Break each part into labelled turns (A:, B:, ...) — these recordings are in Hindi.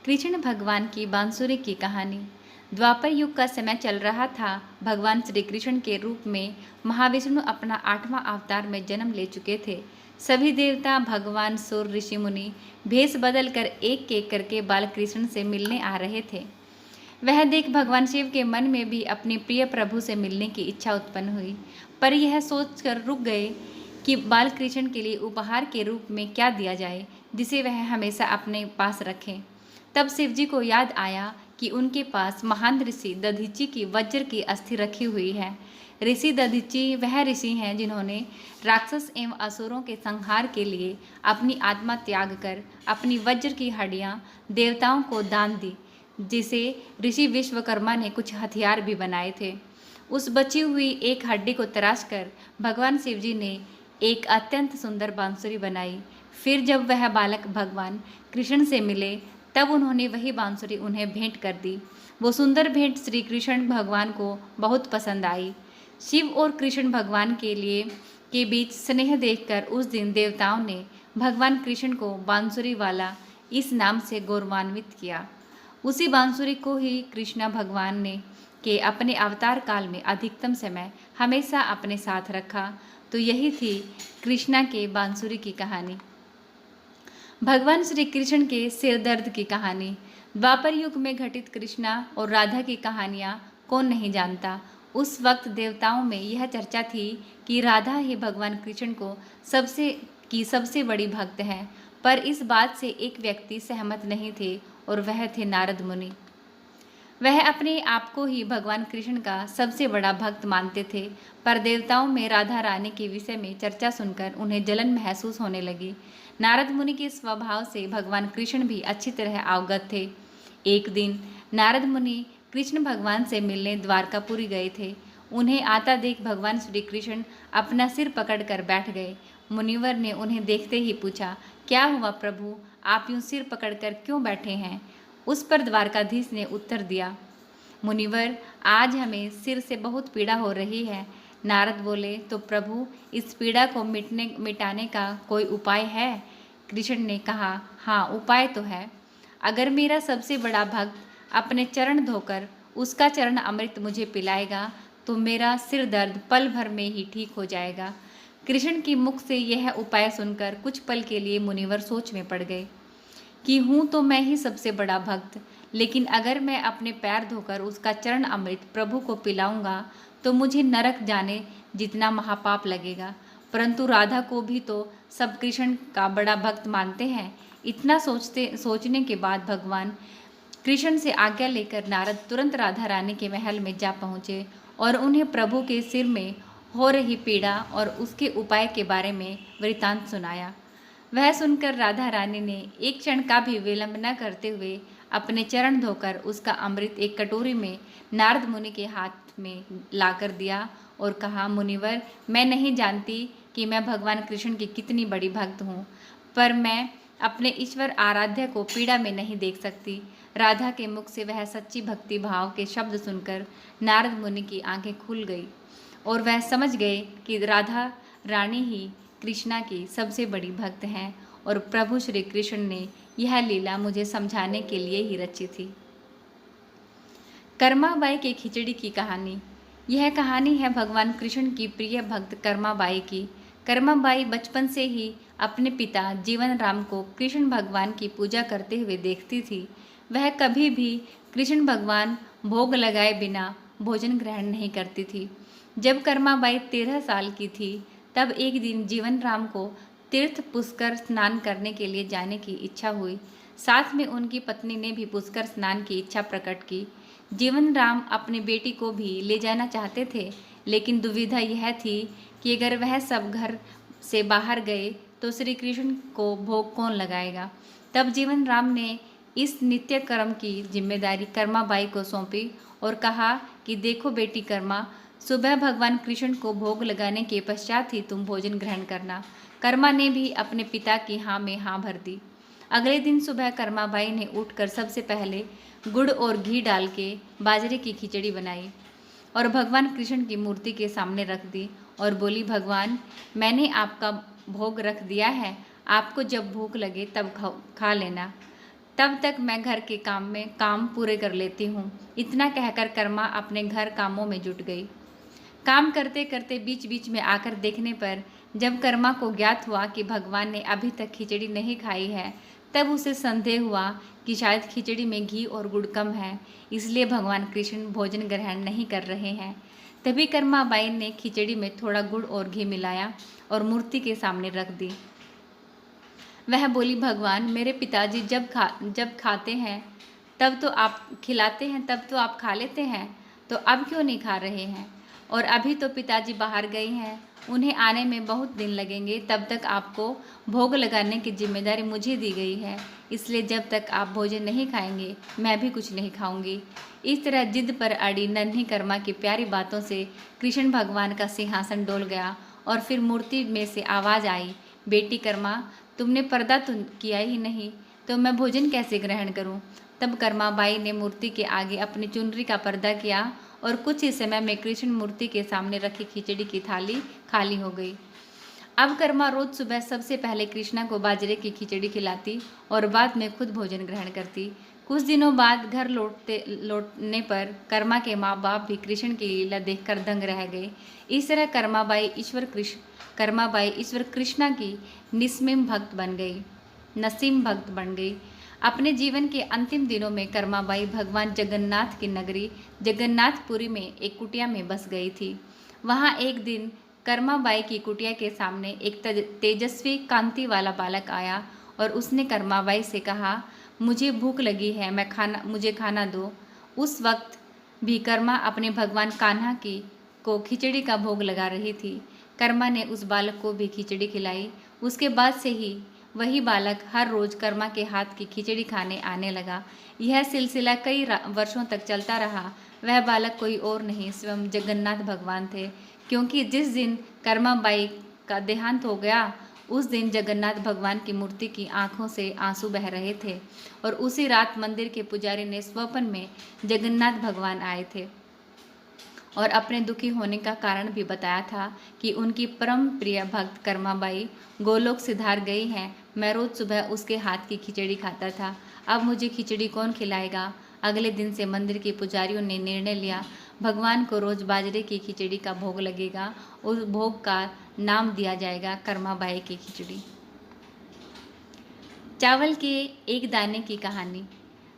A: कृष्ण भगवान की बांसुरी की कहानी। द्वापर युग का समय चल रहा था। भगवान श्री कृष्ण के रूप में महाविष्णु अपना 8वां अवतार में जन्म ले चुके थे। सभी देवता, भगवान, सुर, ऋषि मुनि भेष बदल कर एक एक करके बाल कृष्ण से मिलने आ रहे थे। वह देख भगवान शिव के मन में भी अपने प्रिय प्रभु से मिलने की इच्छा उत्पन्न हुई, पर यह सोचकर रुक गए कि बाल कृष्ण के लिए उपहार के रूप में क्या दिया जाए जिसे वह हमेशा अपने पास रखें। तब शिव जी को याद आया कि उनके पास महान ऋषि दधीचि की वज्र की अस्थि रखी हुई है। ऋषि दधीचि वह ऋषि हैं जिन्होंने राक्षस एवं असुरों के संहार के लिए अपनी आत्मा त्याग कर अपनी वज्र की हड्डियां देवताओं को दान दी, जिसे ऋषि विश्वकर्मा ने कुछ हथियार भी बनाए थे। उस बची हुई एक हड्डी को तराश कर भगवान शिव जी ने एक अत्यंत सुंदर बांसुरी बनाई। फिर जब वह बालक भगवान कृष्ण से मिले तब उन्होंने वही बांसुरी उन्हें भेंट कर दी। वो सुंदर भेंट श्री कृष्ण भगवान को बहुत पसंद आई। शिव और कृष्ण भगवान के बीच स्नेह देखकर उस दिन देवताओं ने भगवान कृष्ण को बांसुरी वाला इस नाम से गौरवान्वित किया। उसी बांसुरी को ही कृष्ण भगवान ने के अपने अवतार काल में अधिकतम समय हमेशा अपने साथ रखा। तो यही थी कृष्णा के बांसुरी की कहानी। भगवान श्री कृष्ण के सिर दर्द की कहानी। द्वापर युग में घटित कृष्णा और राधा की कहानियाँ कौन नहीं जानता। उस वक्त देवताओं में यह चर्चा थी कि राधा ही भगवान कृष्ण को सबसे बड़ी भक्त है, पर इस बात से एक व्यक्ति सहमत नहीं थे और वह थे नारद मुनि। वह अपने आप को ही भगवान कृष्ण का सबसे बड़ा भक्त मानते थे, पर देवताओं में राधा रानी के विषय में चर्चा सुनकर उन्हें जलन महसूस होने लगी। नारद मुनि के स्वभाव से भगवान कृष्ण भी अच्छी तरह अवगत थे। एक दिन नारद मुनि कृष्ण भगवान से मिलने द्वारकापुरी गए थे। उन्हें आता देख भगवान श्री कृष्ण अपना सिर पकड़कर बैठ गए। मुनिवर ने उन्हें देखते ही पूछा, क्या हुआ प्रभु, आप यूं सिर पकड़कर क्यों बैठे हैं? उस पर द्वारकाधीश ने उत्तर दिया, मुनिवर, आज हमें सिर से बहुत पीड़ा हो रही है। नारद बोले, तो प्रभु, इस पीड़ा को मिटाने का कोई उपाय है? कृष्ण ने कहा, हाँ, उपाय तो है। अगर मेरा सबसे बड़ा भक्त अपने चरण धोकर उसका चरण अमृत मुझे पिलाएगा तो मेरा सिर दर्द पल भर में ही ठीक हो जाएगा। कृष्ण की मुख से यह उपाय सुनकर कुछ पल के लिए मुनिवर सोच में पड़ गए कि हूँ तो मैं ही सबसे बड़ा भक्त, लेकिन अगर मैं अपने पैर धोकर उसका चरण अमृत प्रभु को पिलाऊंगा तो मुझे नरक जाने जितना महापाप लगेगा। परंतु राधा को भी तो सब कृष्ण का बड़ा भक्त मानते हैं। इतना सोचने के बाद भगवान कृष्ण से आज्ञा लेकर नारद तुरंत राधा रानी के महल में जा पहुँचे और उन्हें प्रभु के सिर में हो रही पीड़ा और उसके उपाय के बारे में वृतांत सुनाया। वह सुनकर राधा रानी ने एक क्षण का भी विलंब न करते हुए अपने चरण धोकर उसका अमृत एक कटोरी में नारद मुनि के हाथ में लाकर दिया और कहा, मुनिवर, मैं नहीं जानती कि मैं भगवान कृष्ण की कितनी बड़ी भक्त हूँ, पर मैं अपने ईश्वर आराध्य को पीड़ा में नहीं देख सकती। राधा के मुख से वह सच्ची भक्ति भाव के शब्द सुनकर नारद मुनि की आंखें खुल गई और वह समझ गए कि राधा रानी ही कृष्णा की सबसे बड़ी भक्त हैं और प्रभु श्री कृष्ण ने यह लीला मुझे समझाने के लिए ही रची थी। कर्माबाई के खिचड़ी की कहानी। यह कहानी है भगवान कृष्ण की प्रिय भक्त कर्माबाई की। कर्माबाई बचपन से ही अपने पिता जीवन राम को कृष्ण भगवान की पूजा करते हुए देखती थी। वह कभी भी कृष्ण भगवान भोग लगाए बिना भोजन ग्रहण नहीं करती थी। जब कर्माबाई 13 साल की थी तब एक दिन जीवन राम को तीर्थ पुष्कर स्नान करने के लिए जाने की इच्छा हुई। साथ में उनकी पत्नी ने भी पुष्कर स्नान की इच्छा प्रकट की। जीवन राम अपनी बेटी को भी ले जाना चाहते थे, लेकिन दुविधा यह थी कि अगर वह सब घर से बाहर गए तो श्री कृष्ण को भोग कौन लगाएगा। तब जीवन राम ने इस नित्य कर्म की जिम्मेदारी कर्माबाई को सौंपी और कहा कि देखो बेटी कर्मा, सुबह भगवान कृष्ण को भोग लगाने के पश्चात ही तुम भोजन ग्रहण करना। कर्मा ने भी अपने पिता की हाँ में हाँ भर दी। अगले दिन सुबह कर्माबाई ने उठकर सबसे पहले गुड़ और घी डाल के बाजरे की खिचड़ी बनाई और भगवान कृष्ण की मूर्ति के सामने रख दी और बोली, भगवान, मैंने आपका भोग रख दिया है, आपको जब भूख लगे तब खा लेना। तब तक मैं घर के काम पूरे कर लेती हूँ। इतना कहकर कर्मा अपने घर कामों में जुट गई। काम करते करते बीच बीच में आकर देखने पर जब कर्मा को ज्ञात हुआ कि भगवान ने अभी तक खिचड़ी नहीं खाई है, तब उसे संदेह हुआ कि शायद खिचड़ी में घी और गुड़ कम है, इसलिए भगवान कृष्ण भोजन ग्रहण नहीं कर रहे हैं। तभी कर्मा बाई ने खिचड़ी में थोड़ा गुड़ और घी मिलाया और मूर्ति के सामने रख दी। वह बोली, भगवान, मेरे पिताजी जब खाते हैं तब तो आप खिलाते हैं, तब तो आप खा लेते हैं, तो अब क्यों नहीं खा रहे हैं? और अभी तो पिताजी बाहर गए हैं, उन्हें आने में बहुत दिन लगेंगे, तब तक आपको भोग लगाने की जिम्मेदारी मुझे दी गई है, इसलिए जब तक आप भोजन नहीं खाएंगे मैं भी कुछ नहीं खाऊंगी। इस तरह जिद पर अड़ी नन्ही कर्मा की प्यारी बातों से कृष्ण भगवान का सिंहासन डोल गया और फिर मूर्ति में से आवाज़ आई, बेटी कर्मा, तुमने पर्दा तो किया ही नहीं, तो मैं भोजन कैसे ग्रहण करूं? तब कर्मा बाई ने मूर्ति के आगे अपनी चुनरी का पर्दा किया और कुछ ही समय में कृष्ण मूर्ति के सामने रखी खिचड़ी की थाली खाली हो गई। अब कर्मा रोज सुबह सबसे पहले कृष्णा को बाजरे की खिचड़ी खिलाती और बाद में खुद भोजन ग्रहण करती। कुछ दिनों बाद घर लौटने पर कर्मा के माँ बाप भी कृष्ण की लीला देखकर दंग रह गए। इस तरह कर्माबाई ईश्वर कृष्णा की नसीम भक्त बन गई। अपने जीवन के अंतिम दिनों में कर्माबाई भगवान जगन्नाथ की नगरी जगन्नाथपुरी में एक कुटिया में बस गई थी। वहाँ एक दिन कर्माबाई की कुटिया के सामने एक तेजस्वी कांति वाला बालक आया और उसने कर्माबाई से कहा, मुझे भूख लगी है, मुझे खाना दो। उस वक्त भी कर्मा अपने भगवान कान्हा को खिचड़ी का भोग लगा रही थी। कर्मा ने उस बालक को भी खिचड़ी खिलाई। उसके बाद से ही वही बालक हर रोज कर्मा के हाथ की खिचड़ी खाने आने लगा। यह सिलसिला कई वर्षों तक चलता रहा। वह बालक कोई और नहीं, स्वयं जगन्नाथ भगवान थे, क्योंकि जिस दिन कर्माबाई का देहांत हो गया उस दिन जगन्नाथ भगवान की मूर्ति की आंखों से आंसू बह रहे थे और उसी रात मंदिर के पुजारी ने स्वप्न में जगन्नाथ भगवान आए थे और अपने दुखी होने का कारण भी बताया था कि उनकी परम प्रिय भक्त कर्माबाई गोलोक सिधार गई हैं। मैं रोज सुबह उसके हाथ की खिचड़ी खाता था, अब मुझे खिचड़ी कौन खिलाएगा? अगले दिन से मंदिर के पुजारियों ने निर्णय लिया, भगवान को रोज बाजरे की खिचड़ी का भोग लगेगा। उस भोग का नाम दिया जाएगा कर्माबाई की खिचड़ी। चावल के एक दाने की कहानी।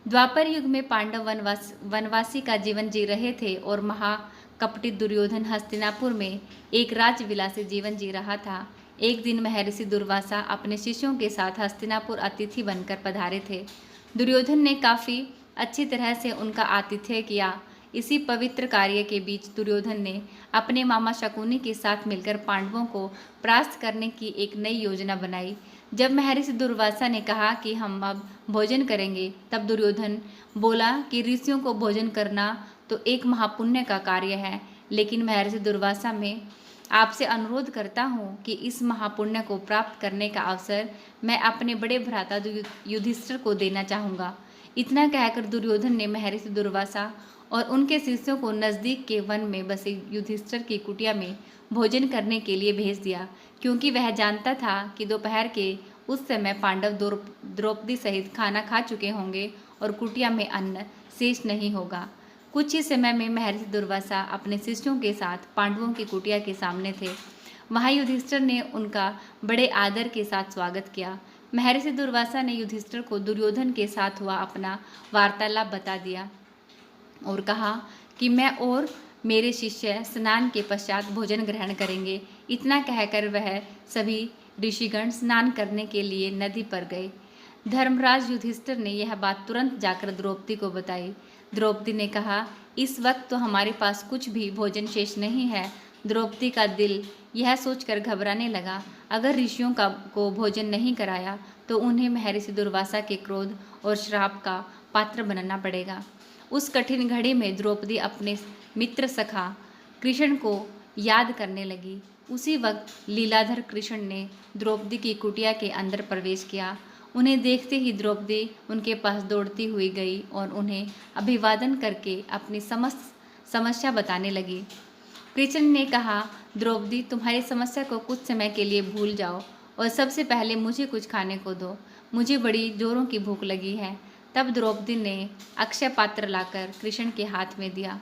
A: द्वापर युग में पांडव वनवासी का जीवन जी रहे थे और महाकपटी दुर्योधन हस्तिनापुर में एक राजविलासी जीवन जी रहा था। एक दिन महर्षि दुर्वासा अपने शिष्यों के साथ हस्तिनापुर अतिथि बनकर पधारे थे। दुर्योधन ने काफ़ी अच्छी तरह से उनका आतिथ्य किया। इसी पवित्र कार्य के बीच दुर्योधन ने अपने मामा शकुनी के साथ मिलकर पांडवों को परास्त करने की एक नई योजना बनाई। जब महर्षि दुर्वासा ने कहा कि हम अब भोजन करेंगे, तब दुर्योधन बोला कि ऋषियों को भोजन करना तो एक महापुण्य का कार्य है, लेकिन महर्षि दुर्वासा मैं आपसे अनुरोध करता हूँ कि इस महापुण्य को प्राप्त करने का अवसर मैं अपने बड़े भ्राता युधिष्ठिर को देना चाहूँगा। इतना कहकर दुर्योधन ने महर्षि दुर्वासा और उनके शिष्यों को नज़दीक के वन में बसे युधिष्ठिर की कुटिया में भोजन करने के लिए भेज दिया, क्योंकि वह जानता था कि दोपहर के उस समय पांडव द्रौपदी सहित खाना खा चुके होंगे और कुटिया में अन्न शेष नहीं होगा। कुछ ही समय में महर्षि दुर्वासा अपने शिष्यों के साथ पांडवों की कुटिया के सामने थे। वहाँ युधिष्ठिर ने उनका बड़े आदर के साथ स्वागत किया। महर्षि दुर्वासा ने युधिष्ठिर को दुर्योधन के साथ हुआ अपना वार्तालाप बता दिया और कहा कि मैं और मेरे शिष्य स्नान के पश्चात भोजन ग्रहण करेंगे। इतना कहकर वह सभी ऋषिगण स्नान करने के लिए नदी पर गए। धर्मराज युधिष्ठिर ने यह बात तुरंत जाकर द्रौपदी को बताई। द्रौपदी ने कहा, इस वक्त तो हमारे पास कुछ भी भोजन शेष नहीं है। द्रौपदी का दिल यह सोचकर घबराने लगा, अगर ऋषियों को भोजन नहीं कराया तो उन्हें महर्षि दुर्वासा के क्रोध और श्राप का पात्र बनना पड़ेगा। उस कठिन घड़ी में द्रौपदी अपने मित्र सखा कृष्ण को याद करने लगी। उसी वक्त लीलाधर कृष्ण ने द्रौपदी की कुटिया के अंदर प्रवेश किया। उन्हें देखते ही द्रौपदी उनके पास दौड़ती हुई गई और उन्हें अभिवादन करके अपनी समस्त समस्या बताने लगी। कृष्ण ने कहा, द्रौपदी, तुम्हारी समस्या को कुछ समय के लिए भूल जाओ और सबसे पहले मुझे कुछ खाने को दो। मुझे बड़ी जोरों की भूख लगी है। तब द्रौपदी ने अक्षय पात्र लाकर कृष्ण के हाथ में दिया।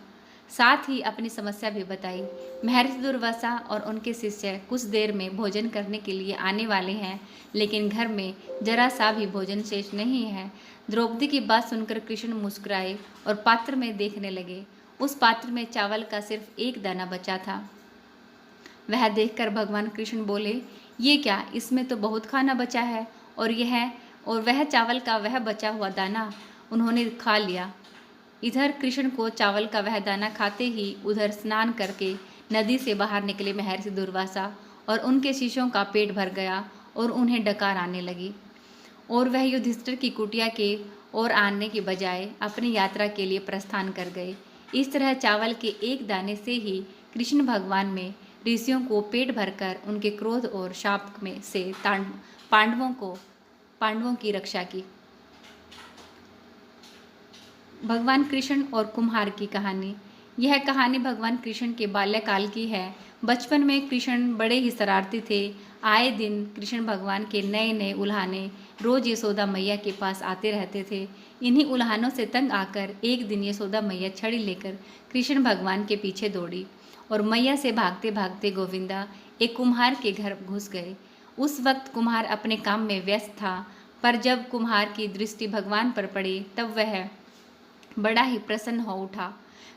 A: साथ ही अपनी समस्या भी बताई। महर्षि दुर्वासा और उनके शिष्य कुछ देर में भोजन करने के लिए आने वाले हैं, लेकिन घर में जरा सा भी भोजन शेष नहीं है। द्रौपदी की बात सुनकर कृष्ण मुस्कुराए और पात्र में देखने लगे। उस पात्र में चावल का सिर्फ एक दाना बचा था। वह देखकर भगवान कृष्ण बोले, ये क्या, इसमें तो बहुत खाना बचा है। और वह चावल का वह बचा हुआ दाना उन्होंने खा लिया। इधर कृष्ण को चावल का वह दाना खाते ही उधर स्नान करके नदी से बाहर निकले महर्षि दुर्वासा और उनके शिष्यों का पेट भर गया और उन्हें डकार आने लगी और वह युधिष्ठिर की कुटिया के ओर आने के बजाय अपनी यात्रा के लिए प्रस्थान कर गए। इस तरह चावल के एक दाने से ही कृष्ण भगवान में ऋषियों को पेट भरकर उनके क्रोध और शाप में से पांडवों की रक्षा की। भगवान कृष्ण और कुम्हार की कहानी। यह कहानी भगवान कृष्ण के बाल्यकाल की है। बचपन में कृष्ण बड़े ही शरारती थे। आए दिन कृष्ण भगवान के नए नए उल्हाने रोज यशोदा मैया के पास आते रहते थे। इन्हीं उल्हानों से तंग आकर एक दिन यशोदा मैया छड़ी लेकर कृष्ण भगवान के पीछे दौड़ी और मैया से भागते भागते गोविंदा एक कुम्हार के घर घुस गए। उस वक्त कुम्हार अपने काम में व्यस्त था, पर जब कुम्हार की दृष्टि भगवान पर पड़ी तब वह बड़ा ही प्रसन्न हो उठा।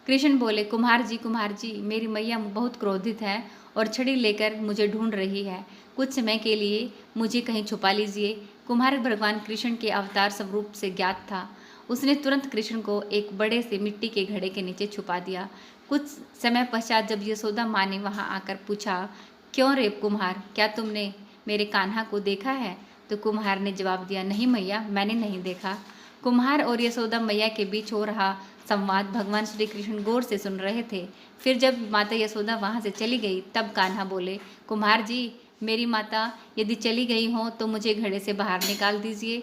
A: कृष्ण बोले, कुम्हार जी, मेरी मैया बहुत क्रोधित है और छड़ी लेकर मुझे ढूंढ रही है। कुछ समय के लिए मुझे कहीं छुपा लीजिए। कुम्हार भगवान कृष्ण के अवतार स्वरूप से ज्ञात था। उसने तुरंत कृष्ण को एक बड़े से मिट्टी के घड़े के नीचे छुपा दिया। कुछ समय पश्चात जब यशोदा माँ ने वहाँ आकर पूछा, क्यों रे कुम्हार, क्या तुमने मेरे कान्हा को देखा है? तो कुम्हार ने जवाब दिया, नहीं मैया, मैंने नहीं देखा। कुम्हार और यशोदा मैया के बीच हो रहा संवाद भगवान श्री कृष्ण गौर से सुन रहे थे। फिर जब माता यशोदा वहाँ से चली गई तब कान्हा बोले, कुम्हार जी, मेरी माता यदि चली गई हो तो मुझे घड़े से बाहर निकाल दीजिए।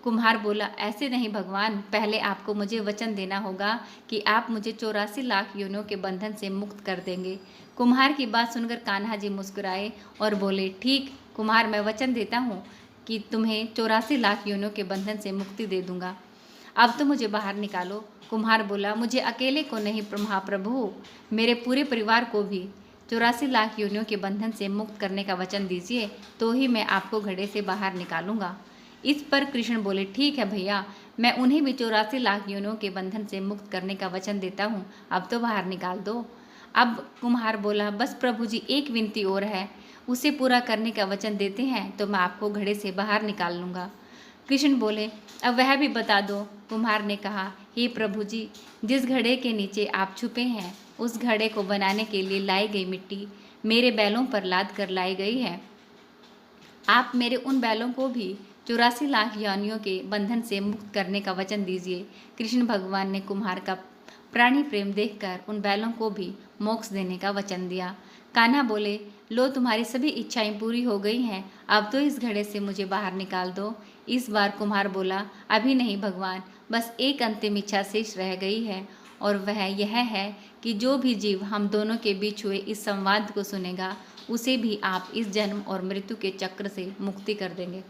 A: कुम्हार बोला, ऐसे नहीं भगवान, पहले आपको मुझे वचन देना होगा कि आप मुझे 84 लाख योनियों के बंधन से मुक्त कर देंगे। कुम्हार की बात सुनकर कान्हा जी मुस्कुराए और बोले, ठीक कुम्हार, मैं वचन देता हूँ कि तुम्हें 84 लाख योनियों के बंधन से मुक्ति दे दूंगा। अब तो मुझे बाहर निकालो। कुम्हार बोला, मुझे अकेले को नहीं महाप्रभु, मेरे पूरे परिवार को भी 84 लाख योनियों के बंधन से मुक्त करने का वचन दीजिए, तो ही मैं आपको घड़े से बाहर निकालूंगा। इस पर कृष्ण बोले, ठीक है भैया, मैं उन्हें भी 84 लाख योनियों के बंधन से मुक्त करने का वचन देता हूँ, अब तो बाहर निकाल दो। अब कुम्हार बोला, बस प्रभु जी, एक विनती और है, उसे पूरा करने का वचन देते हैं तो मैं आपको घड़े से बाहर निकाल लूँगा। कृष्ण बोले, अब वह भी बता दो। कुम्हार ने कहा, हे प्रभु जी, जिस घड़े के नीचे आप छुपे हैं उस घड़े को बनाने के लिए लाई गई मिट्टी मेरे बैलों पर लाद कर लाई गई है। आप मेरे उन बैलों को भी 84 लाख योनियों के बंधन से मुक्त करने का वचन दीजिए। कृष्ण भगवान ने कुम्हार का प्राणी प्रेम देखकर उन बैलों को भी मोक्ष देने का वचन दिया। कान्हा बोले, लो तुम्हारी सभी इच्छाएं पूरी हो गई हैं, अब तो इस घड़े से मुझे बाहर निकाल दो। इस बार कुम्हार बोला, अभी नहीं भगवान, बस एक अंतिम इच्छा शेष रह गई है और वह यह है कि जो भी जीव हम दोनों के बीच हुए इस संवाद को सुनेगा उसे भी आप इस जन्म और मृत्यु के चक्र से मुक्ति कर देंगे।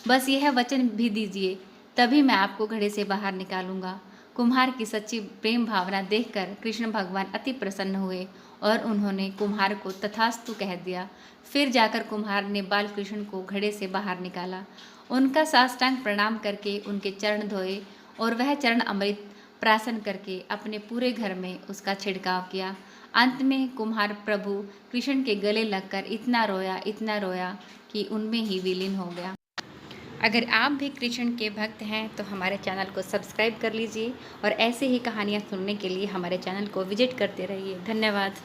A: बस यह वचन भी दीजिए, तभी मैं आपको घड़े से बाहर निकालूंगा। कुम्हार की सच्ची प्रेम भावना देखकर कृष्ण भगवान अति प्रसन्न हुए और उन्होंने कुम्हार को तथास्तु कह दिया। फिर जाकर कुम्हार ने बाल कृष्ण को घड़े से बाहर निकाला, उनका साष्टांग प्रणाम करके उनके चरण धोए और वह चरण अमृत प्राशन करके अपने पूरे घर में उसका छिड़काव किया। अंत में कुम्हार प्रभु कृष्ण के गले लगकर इतना रोया कि उनमें ही विलीन हो गया। अगर आप भी कृष्ण के भक्त हैं तो हमारे चैनल को सब्सक्राइब कर लीजिए और ऐसे ही कहानियाँ सुनने के लिए हमारे चैनल को विजिट करते रहिए। धन्यवाद।